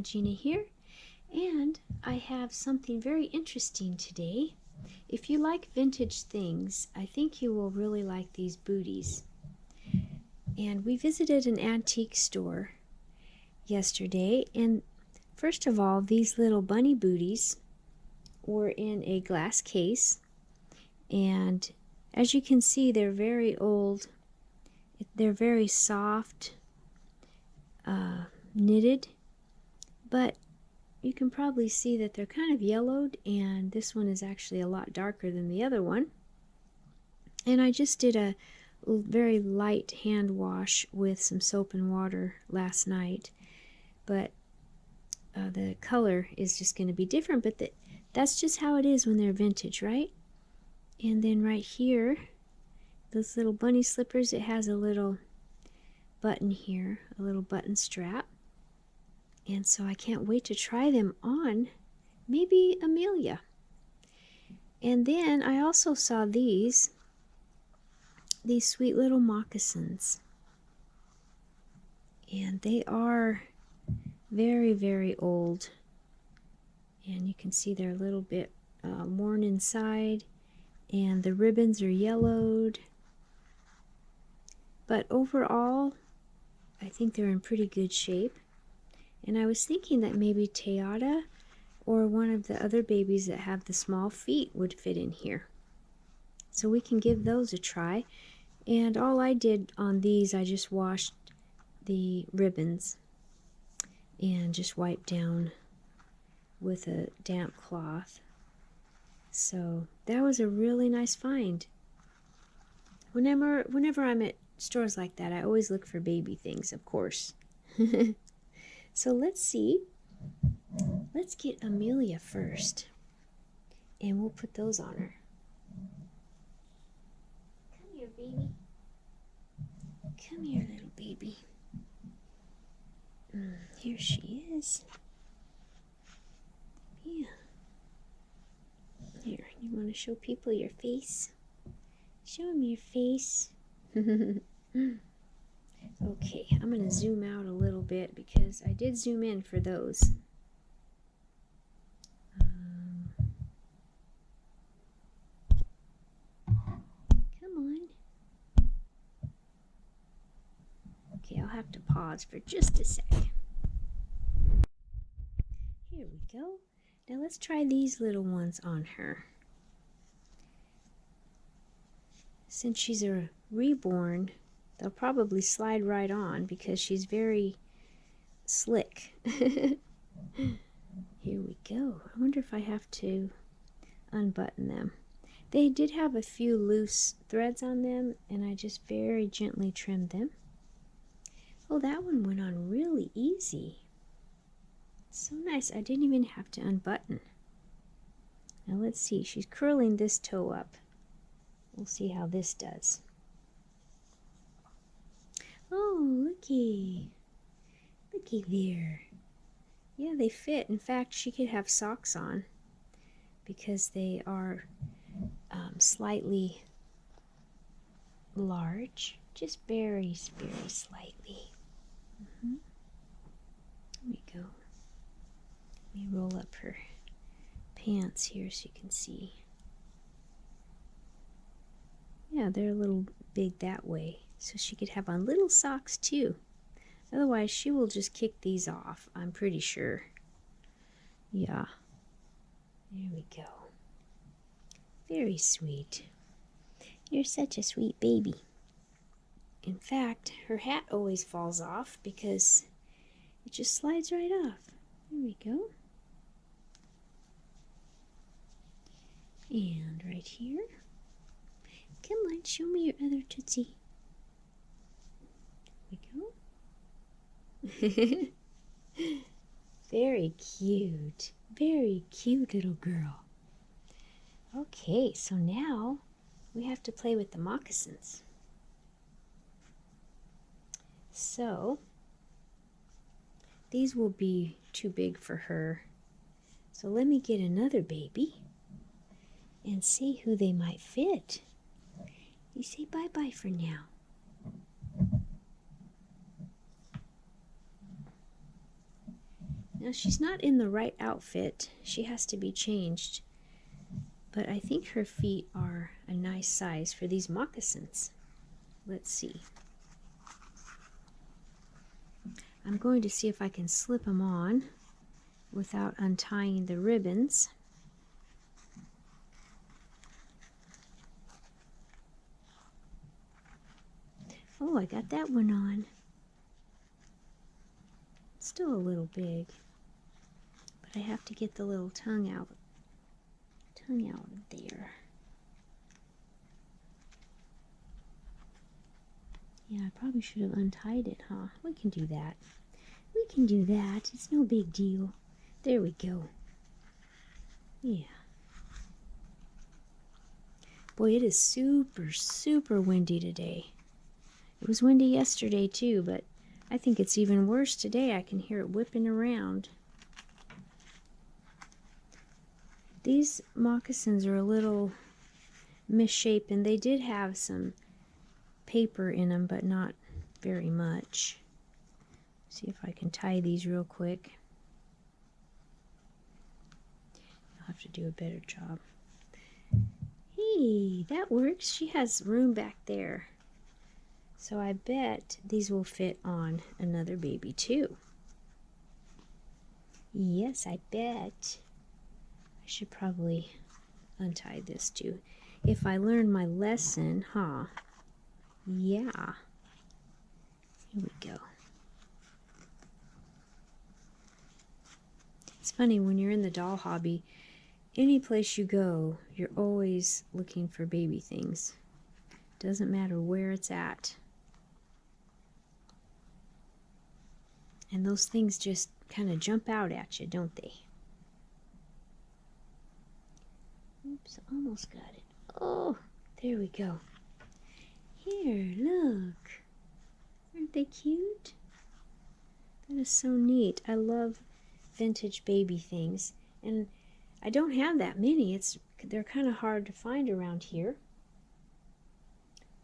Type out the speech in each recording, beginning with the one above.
Gina here, and I have something very interesting today. If you like vintage things, I think you will really like these booties. And we visited an antique store yesterday, and first of all, these little bunny booties were in a glass case, and as you can see, they're very old. They're very soft, knitted, but you can probably see that they're kind of yellowed, and this one is actually a lot darker than the other one. And I just did a very light hand wash with some soap and water last night, but the color is just going to be different, but that's just how it is when they're vintage, right? And then right here, those little bunny slippers, it has a little button here, a little button strap. And so I can't wait to try them on maybe Amelia. And then I also saw these sweet little moccasins. And they are very, very old. And you can see they're a little bit worn inside. And the ribbons are yellowed. But overall, I think they're in pretty good shape. And I was thinking that maybe Tiana or one of the other babies that have the small feet would fit in here. So we can give those a try. And all I did on these, I just washed the ribbons and just wiped down with a damp cloth. So that was a really nice find. Whenever I'm at stores like that, I always look for baby things, of course. So let's see. Let's get Amelia first, and we'll put those on her. Come here, baby. Come here, little baby. Here she is. Yeah. Here, you want to show people your face? Show them your face. Okay, I'm going to zoom out a little bit because I did zoom in for those. Come on. Okay, I'll have to pause for just a sec. Here we go. Now let's try these little ones on her. Since she's a reborn, they'll probably slide right on because she's very slick. Here we go. I wonder if I have to unbutton them. They did have a few loose threads on them, and I just very gently trimmed them. Oh, that one went on really easy. So nice. I didn't even have to unbutton. Now let's see. She's curling this toe up. We'll see how this does. Oh, looky. Looky there. Yeah, they fit. In fact, she could have socks on because they are slightly large. Just very, very slightly. There we go. Let me roll up her pants here so you can see. Yeah, they're a little big that way. So she could have on little socks too. Otherwise, she will just kick these off, I'm pretty sure. Yeah. There we go. Very sweet. You're such a sweet baby. In fact, her hat always falls off because it just slides right off. There we go. And right here. Come on, show me your other tootsie. There we go. Very cute. Very cute little girl. Okay, so now we have to play with the moccasins. So these will be too big for her. So let me get another baby and see who they might fit. You say bye-bye for now. Now she's not in the right outfit. She has to be changed. But I think her feet are a nice size for these moccasins. Let's see. I'm going to see if I can slip them on without untying the ribbons. Oh, I got that one on. It's still a little big, but I have to get the little tongue out of there. Yeah, I probably should have untied it, huh? We can do that. We can do that. It's no big deal. There we go. Yeah. Boy, it is super, super windy today. It was windy yesterday too, but I think it's even worse today. I can hear it whipping around. These moccasins are a little misshapen. They did have some paper in them, but not very much. See if I can tie these real quick. I'll have to do a better job. Hey, that works. She has room back there. So I bet these will fit on another baby too. Yes, I bet. I should probably untie this too. If I learn my lesson, huh? Yeah. Here we go. It's funny, when you're in the doll hobby, any place you go, you're always looking for baby things. Doesn't matter where it's at. And those things just kind of jump out at you, don't they? Oops, almost got it. Oh, there we go. Here, look. Aren't they cute? That is so neat. I love vintage baby things. And I don't have that many. They're kind of hard to find around here.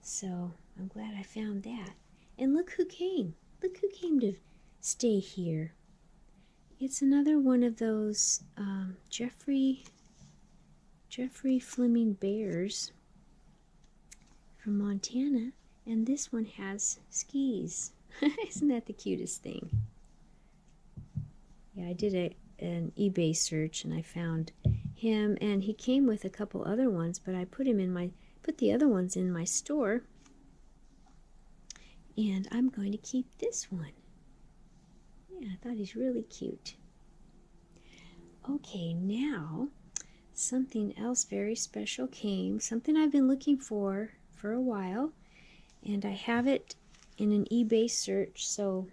So I'm glad I found that. And look who came. Look who came to stay here. It's another one of those Jeffrey Fleming bears from Montana, and this one has skis. Isn't that the cutest thing? Yeah, I did an eBay search and I found him, and he came with a couple other ones, but I put the other ones in my store, and I'm going to keep this one. Yeah, I thought he's really cute. Okay, now something else very special came, something I've been looking for a while, and I have it in an eBay search, so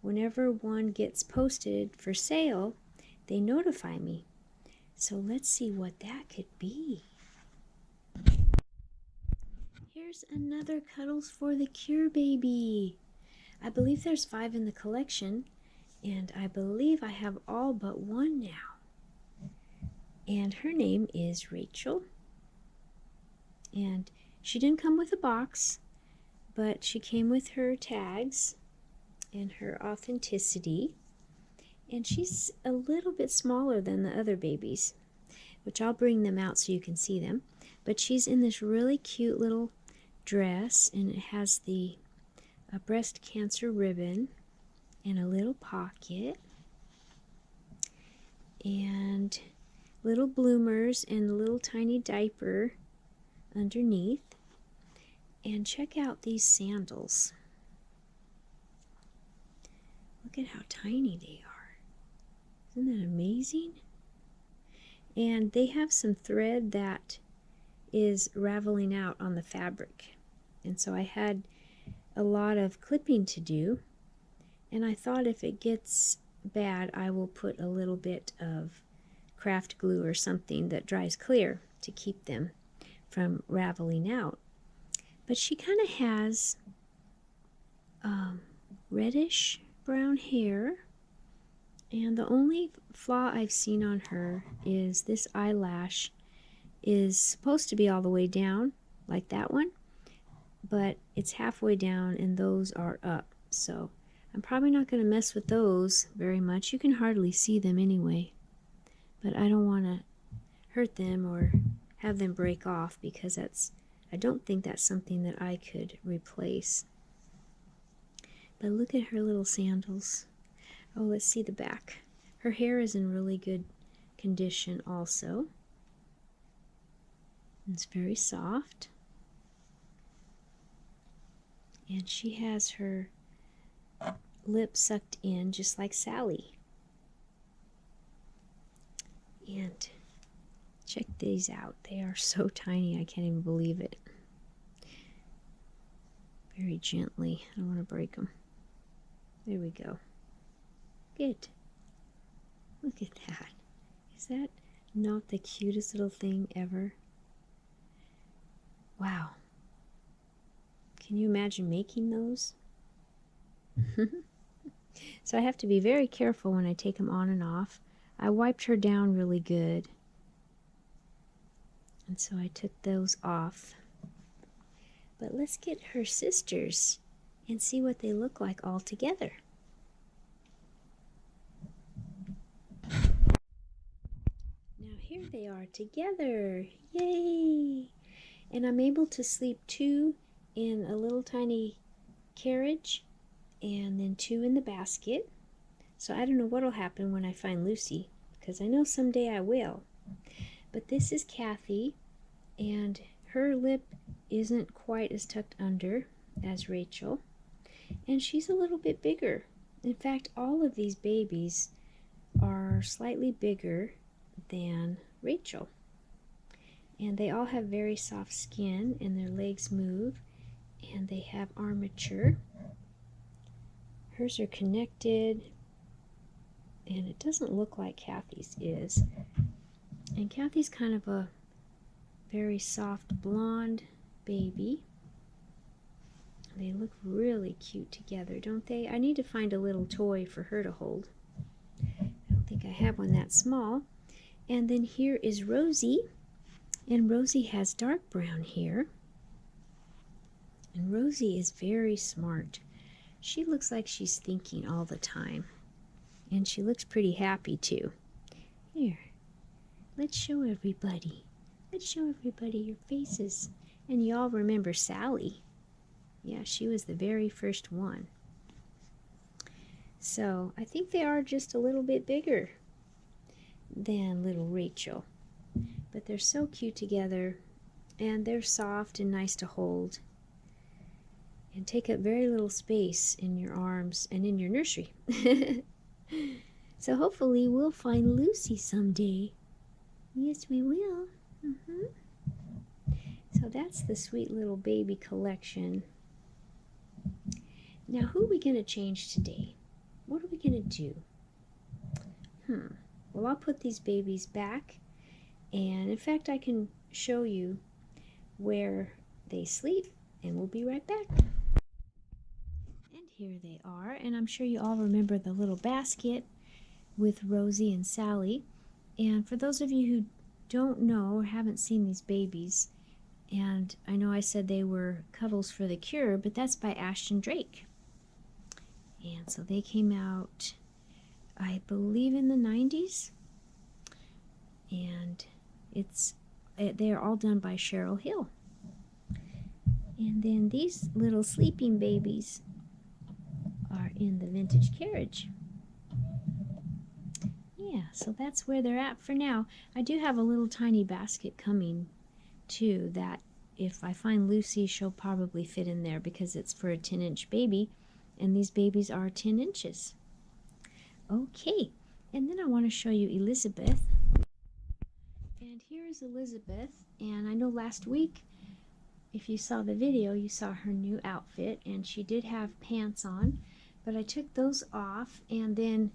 whenever one gets posted for sale, they notify me. So let's see what that could be. Here's another Cuddles for the Cure baby. I believe there's 5 in the collection, and I believe I have all but one now. And her name is Rachel. And she didn't come with a box, but she came with her tags and her authenticity. And she's a little bit smaller than the other babies, which I'll bring them out so you can see them. But she's in this really cute little dress, and it has a breast cancer ribbon and a little pocket and little bloomers and a little tiny diaper underneath. And check out these sandals. Look at how tiny they are. Isn't that amazing? And they have some thread that is raveling out on the fabric. And so I had a lot of clipping to do, and I thought if it gets bad, I will put a little bit of craft glue or something that dries clear to keep them from raveling out. But she kind of has reddish brown hair, and the only flaw I've seen on her is this eyelash is supposed to be all the way down, like that one, but it's halfway down and those are up. So I'm probably not going to mess with those very much. You can hardly see them anyway. But I don't want to hurt them or have them break off, because I don't think that's something that I could replace. But look at her little sandals. Oh, let's see the back. Her hair is in really good condition also. It's very soft. And she has her lip sucked in just like Sally. And check these out. They are so tiny, I can't even believe it. Very gently. I don't want to break them. There we go. Good. Look at that. Is that not the cutest little thing ever? Wow. Can you imagine making those? So I have to be very careful when I take them on and off. I wiped her down really good. And so I took those off. But let's get her sisters and see what they look like all together. Now here they are together. Yay! And I'm able to sleep 2 in a little tiny carriage and then 2 in the basket. So I don't know what'll happen when I find Lucy, because I know someday I will. But this is Kathy, and her lip isn't quite as tucked under as Rachel, and she's a little bit bigger. In fact, all of these babies are slightly bigger than Rachel, and they all have very soft skin, and their legs move, and they have armature. Hers are connected, and it doesn't look like Kathy's is. And Kathy's kind of a very soft blonde baby. They look really cute together, don't they? I need to find a little toy for her to hold. I don't think I have one that small. And then here is Rosie, and Rosie has dark brown hair. And Rosie is very smart. She looks like she's thinking all the time. And she looks pretty happy too. Here, let's show everybody. Let's show everybody your faces. And you all remember Sally. Yeah, she was the very first one. So I think they are just a little bit bigger than little Rachel. But they're so cute together, and they're soft and nice to hold, and take up very little space in your arms and in your nursery. So hopefully we'll find Lucy someday. Yes, we will. So that's the sweet little baby collection. Now, who are we going to change today? What are we going to do? Well, I'll put these babies back, and in fact I can show you where they sleep, and we'll be right back. And here they are, and I'm sure you all remember the little basket with Rosie and Sally. And for those of you who don't know or haven't seen these babies, and I know I said they were Cuddles for the Cure, but that's by Ashton Drake. And so they came out, I believe, in the 90s. And they are all done by Cheryl Hill. And then these little sleeping babies are in the vintage carriage. Yeah, so that's where they're at for now. I do have a little tiny basket coming too, that if I find Lucy, she'll probably fit in there, because it's for a 10-inch baby, and these babies are 10 inches. Okay, and then I want to show you Elizabeth. And here's Elizabeth, and I know last week, if you saw the video, you saw her new outfit, and she did have pants on, but I took those off, and then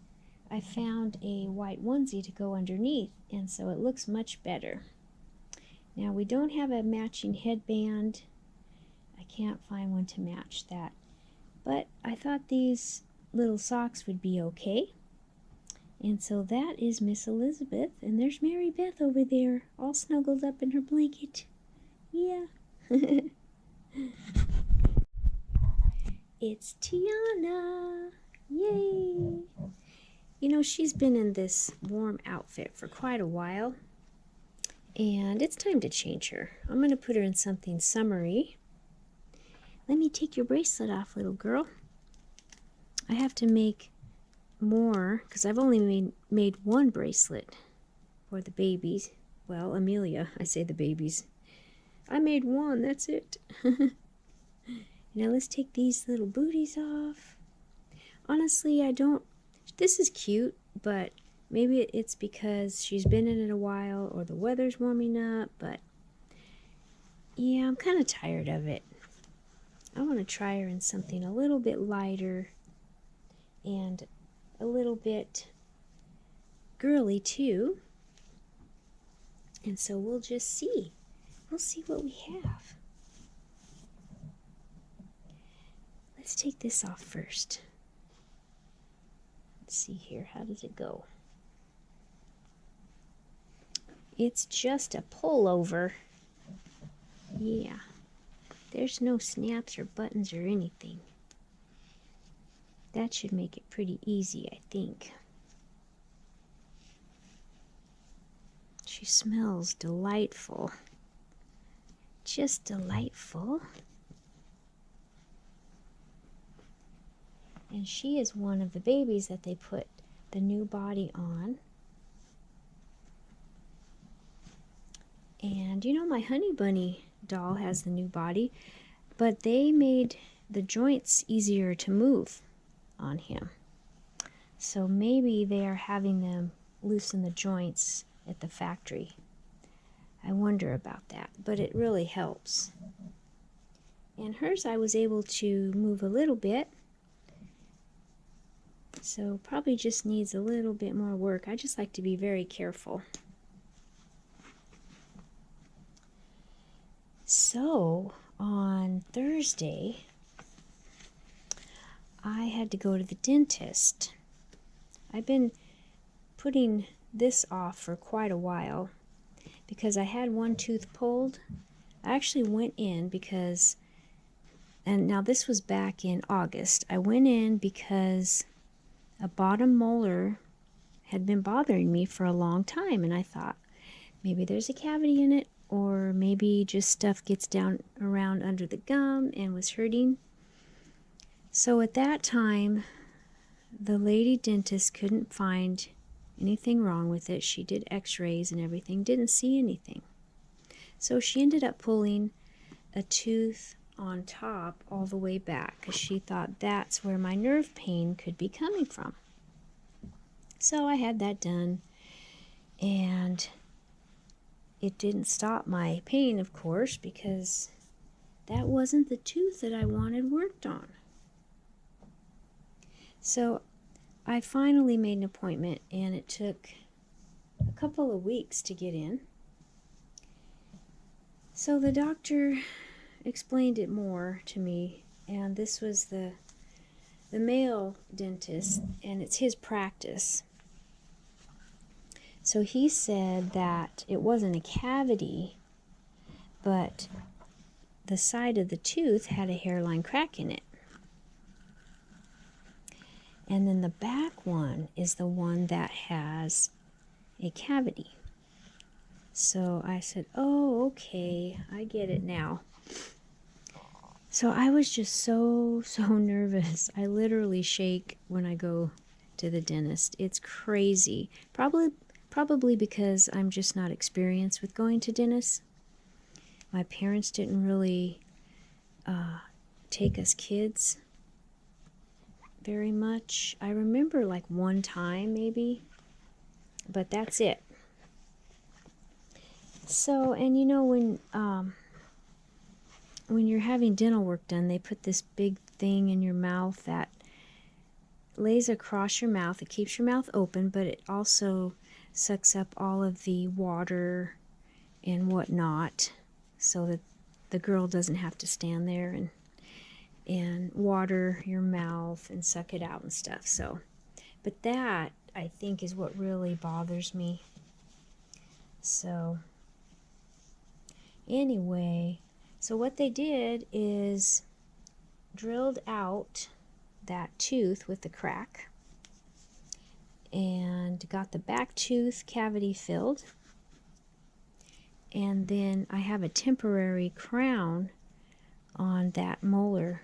I found a white onesie to go underneath, and so it looks much better. Now, we don't have a matching headband. I can't find one to match that, but I thought these little socks would be okay. And so that is Miss Elizabeth, and there's Mary Beth over there, all snuggled up in her blanket. Yeah. It's Tiana. Yay! You know, she's been in this warm outfit for quite a while, and it's time to change her. I'm going to put her in something summery. Let me take your bracelet off, little girl. I have to make more because I've only made one bracelet for the babies. Well, Amelia, I say the babies. I made one, that's it. Now let's take these little booties off. Honestly, I don't, this is cute, but maybe it's because she's been in it a while or the weather's warming up, but yeah, I'm kind of tired of it. I want to try her in something a little bit lighter and a little bit girly too. And so we'll just see. We'll see what we have. Let's take this off first. Let's see here. How does it go? It's just a pullover. Yeah. There's no snaps or buttons or anything. That should make it pretty easy, I think. She smells delightful. Just delightful. And she is one of the babies that they put the new body on. And you know, my Honey Bunny doll has the new body, but they made the joints easier to move on him. So maybe they are having them loosen the joints at the factory. I wonder about that, but it really helps. And hers I was able to move a little bit, so probably just needs a little bit more work. I just like to be very careful. So on Thursday, I had to go to the dentist. I've been putting this off for quite a while because I had one tooth pulled. I actually went in because, and now this was back in August, I went in because a bottom molar had been bothering me for a long time, and I thought maybe there's a cavity in it, or maybe just stuff gets down around under the gum and was hurting. So at that time, the lady dentist couldn't find anything wrong with it. She did x-rays and everything, didn't see anything. So she ended up pulling a tooth on top all the way back because she thought that's where my nerve pain could be coming from. So I had that done, and it didn't stop my pain, of course, because that wasn't the tooth that I wanted worked on. So I finally made an appointment, and it took a couple of weeks to get in. So the doctor explained it more to me, and this was the male dentist, and it's his practice. So he said that it wasn't a cavity, but the side of the tooth had a hairline crack in it. And then the back one is the one that has a cavity. So I said, oh, okay, I get it now. So I was just so nervous. I literally shake when I go to the dentist. It's crazy. Probably because I'm just not experienced with going to dentists. My parents didn't really take us kids very much. I remember like one time maybe, but that's it. So, and you know, when you're having dental work done, they put this big thing in your mouth that lays across your mouth. It keeps your mouth open, but it also sucks up all of the water and whatnot, so that the girl doesn't have to stand there and water your mouth and suck it out and stuff. So, but that, I think, is what really bothers me. So anyway, so what they did is drilled out that tooth with the crack and got the back tooth cavity filled. And then I have a temporary crown on that molar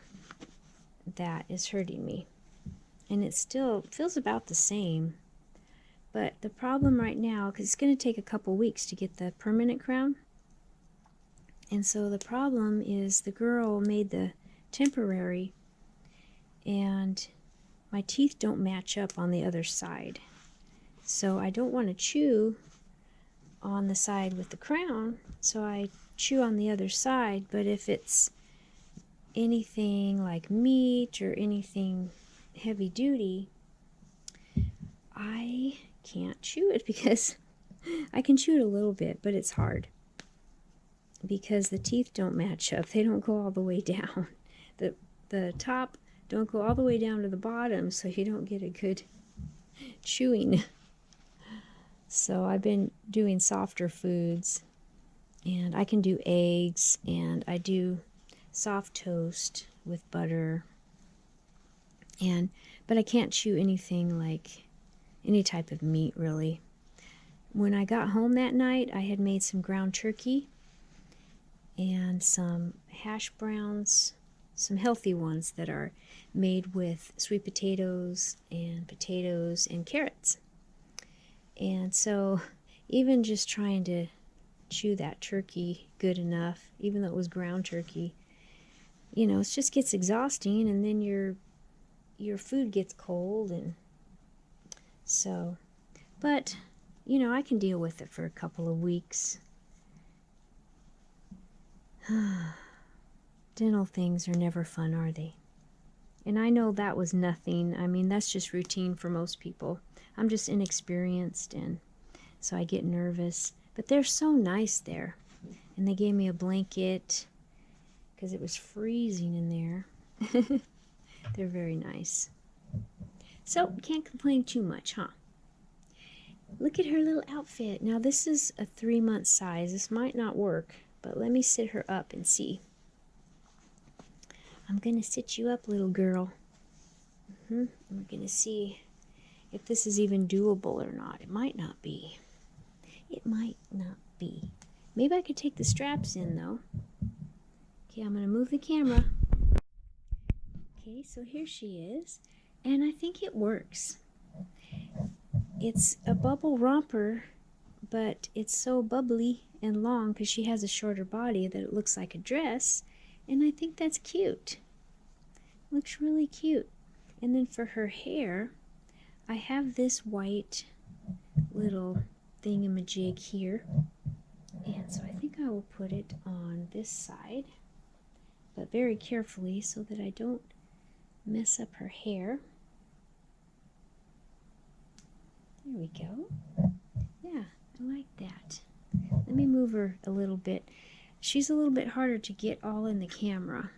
that is hurting me. And it still feels about the same. But the problem right now, because it's going to take a couple weeks to get the permanent crown. And so the problem is the girl made the temporary and my teeth don't match up on the other side. So I don't want to chew on the side with the crown, so I chew on the other side. But if it's anything like meat or anything heavy duty, I can't chew it because I can chew it a little bit, but it's hard because the teeth don't match up. They don't go all the way down. The top don't go all the way down to the bottom, so you don't get a good chewing. So I've been doing softer foods, and I can do eggs, and I do soft toast with butter, but I can't chew anything like any type of meat really. When I got home that night, I had made some ground turkey and some hash browns, some healthy ones that are made with sweet potatoes and carrots. And so even just trying to chew that turkey good enough, even though it was ground turkey, you know, it just gets exhausting, and then your food gets cold, and so, but you know, I can deal with it for a couple of weeks. Dental things are never fun, are they? And I know that was nothing. I mean, that's just routine for most people. I'm just inexperienced, and so I get nervous. But they're so nice there. And they gave me a blanket because it was freezing in there. They're very nice. So, can't complain too much, huh? Look at her little outfit. Now, this is a 3-month size. This might not work, but let me sit her up and see. I'm going to sit you up, little girl. We're going to see if this is even doable or not. It might not be. It might not be. Maybe I could take the straps in, though. Okay, I'm going to move the camera. Okay, so here she is. And I think it works. It's a bubble romper, but it's so bubbly and long because she has a shorter body that it looks like a dress. And I think that's cute. Looks really cute. And then for her hair, I have this white little thingamajig here. And so I think I will put it on this side, but very carefully so that I don't mess up her hair. There we go. Yeah, I like that. Let me move her a little bit. She's a little bit harder to get all in the camera.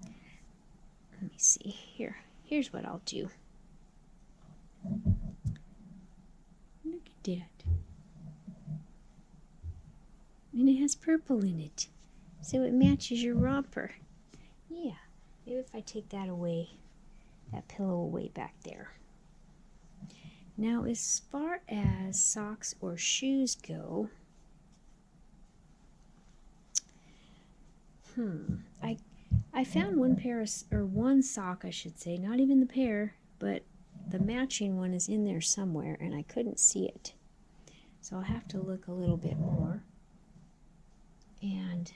Let me see. Here's what I'll do. Look at that. And it has purple in it, so it matches your romper. Yeah, maybe if I take that away, that pillow away back there. Now, as far as socks or shoes go, I found one sock, I should say, not even the pair, but the matching one is in there somewhere, and I couldn't see it. So I'll have to look a little bit more. And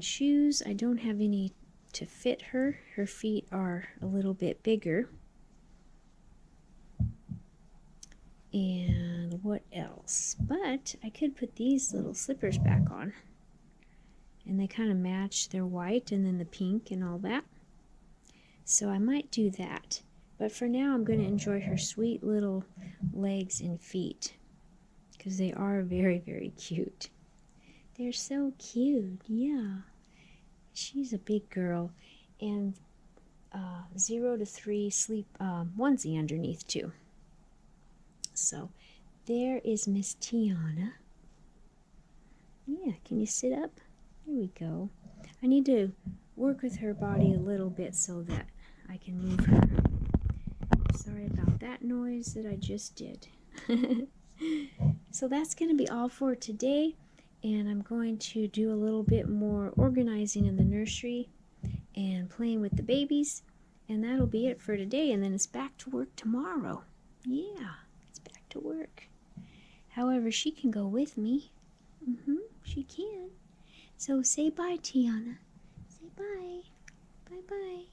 shoes, I don't have any to fit her. Her feet are a little bit bigger. And what else? But I could put these little slippers back on. And they kind of match. They're white and then the pink and all that. So I might do that. But for now, I'm going to enjoy her sweet little legs and feet, because they are very, very cute. They're so cute. Yeah. She's a big girl. And 0 to 3 sleep onesie underneath too. So there is Miss Tiana. Yeah, can you sit up? There we go. I need to work with her body a little bit so that I can move her. Sorry about that noise that I just did. So that's going to be all for today, and I'm going to do a little bit more organizing in the nursery and playing with the babies, and that'll be it for today, and then it's back to work tomorrow. Yeah, it's back to work. However, she can go with me. She can. So say bye, Tiana. Say bye. Bye-bye.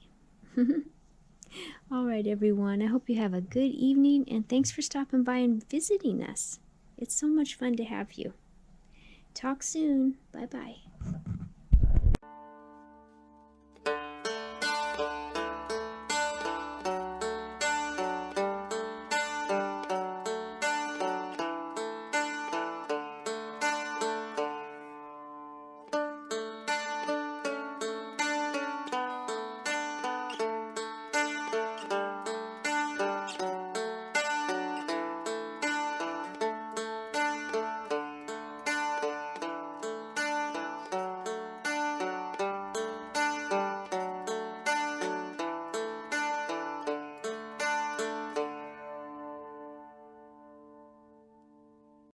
All right, everyone. I hope you have a good evening, and thanks for stopping by and visiting us. It's so much fun to have you. Talk soon. Bye-bye.